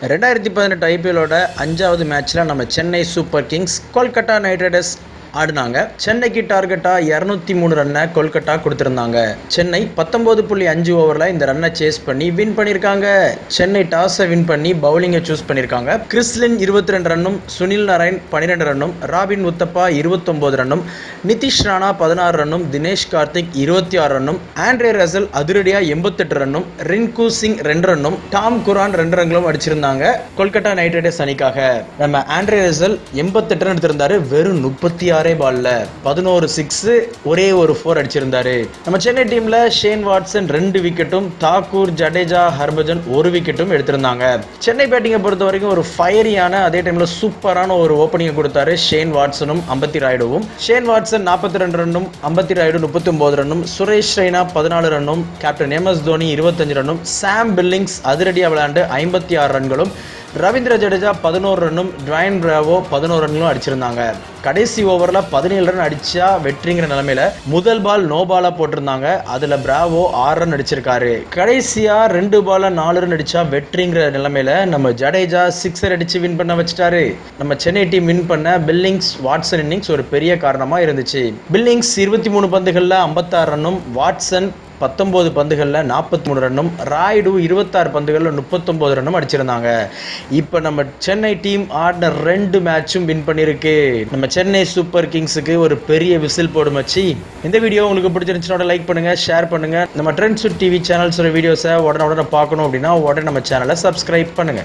2018 ஐபிஎல்லோட 5வது மேட்ச்சில் நம்ம Chennai Super Kings Kolkata Knight Riders ஆடினாங்க. சென்னைக்கு டார்கெட்டாக 203 ரன்னை கொல்கத்தா கொடுத்துருந்தாங்க. சென்னை 19.5 ஓவரில் இந்த ரன்னை சேஸ் பண்ணி வின் பண்ணியிருக்காங்க. சென்னை டாஸை வின் பண்ணி பவுலிங்கை சூஸ் பண்ணியிருக்காங்க. கிறிஸ்லின் 22 ரன்னும், சுனில் நாராயண் 12 ரன்னும், ராபின் உத்தப்பா 29 ரன்னும், நிதிஷ் ராணா 16 ரன்னும், தினேஷ் கார்த்திக் 26 ரன்னும், ஆண்ட்ரே ரசல் அதிரடியாக 88 ரன்னும், ரின்கு சிங் 2 ரன்னும், டாம் குரான் 2 ரன்களும் அடிச்சிருந்தாங்க கொல்கத்தா நைட் ரைடர்ஸ் அணிக்காக. நம்ம ஆண்ட்ரே ரசல் 88 ரன் எடுத்திருந்தாரு. வெறும் 36 பால்ல 11 6 ஒரே ஒரு 4 அடிச்சிருந்தாரு. நம்ம சென்னை டீம்ல ஷேன் வாட்சன் 2 விக்கெட்டும், தாக்கூர், ஜடேஜா, ஹர்பஜன் 1 விக்கெட்டும் எடுத்திருந்தாங்க. சென்னை பேட்டிங்கை பொறுத்த வரைக்கும் ஒரு ஃபயரியான, அதே டைம்ல சூப்பரான ஒரு ஓப்பனிங் கொடுத்தாரு ஷேன் வாட்சனும் அம்பத்தி ராயுடுவும். ஷேன் வாட்சன் 42 ரன்னும், அம்பத்தி ராயுடு 39 ரன்னும், சுரேஷ் ரெய்னா 14 ரன்னும், கேப்டன் MS தோனி 25 ரன்னும், சாம் பில்லிங்ஸ் அதிரடியா விளையாண்டு 56 ரன்களும், ரவீந்திர ஜடேஜா 11 ரன்னும், டுவைன் பிராவோ 11 ரன்களும் அடிச்சிருந்தாங்க. கடைசி ஓவரில் 17 ரன் அடிச்சா வெற்றிங்கிற நிலைமையில முதல் பால் நோ பாலா போட்டிருந்தாங்க. அதுல பிராவோ 6 ரன் அடிச்சிருக்காரு. கடைசியா 2 பால்ல 4 ரன் அடிச்சா வெற்றிங்கிற நிலைமையில நம்ம ஜடேஜா 6 அடிச்சு வின் பண்ண வச்சிட்டாரு. நம்ம சென்னை டீம் வின் பண்ண பில்லிங்ஸ் வாட்சன் இன்னிங்ஸ் ஒரு பெரிய காரணமா இருந்துச்சு. பில்லிங்ஸ் 23 பந்துகள்ல 56 ரன்னும், வாட்சன் 19 பந்துகளில் 43 ரன்னும், ராய்டு 26 பந்துகளில் 39 ரன்னும் அடிச்சிருந்தாங்க. இப்போ நம்ம சென்னை டீம் ஆடின 2 மேட்சும் வின் பண்ணியிருக்கு. நம்ம சென்னை சூப்பர் கிங்ஸுக்கு ஒரு பெரிய விசில் போடும் வச்சு. இந்த வீடியோ உங்களுக்கு பிடிச்சிருந்துச்சுன்னா லைக் பண்ணுங்க, ஷேர் பண்ணுங்க. நம்ம ட்ரெண்ட்ஸ் டிவி சேனல்ஸோட வீடியோஸை உடனே பார்க்கணும் அப்படின்னா உடனே நம்ம சேனலை சப்ஸ்கிரைப் பண்ணுங்க.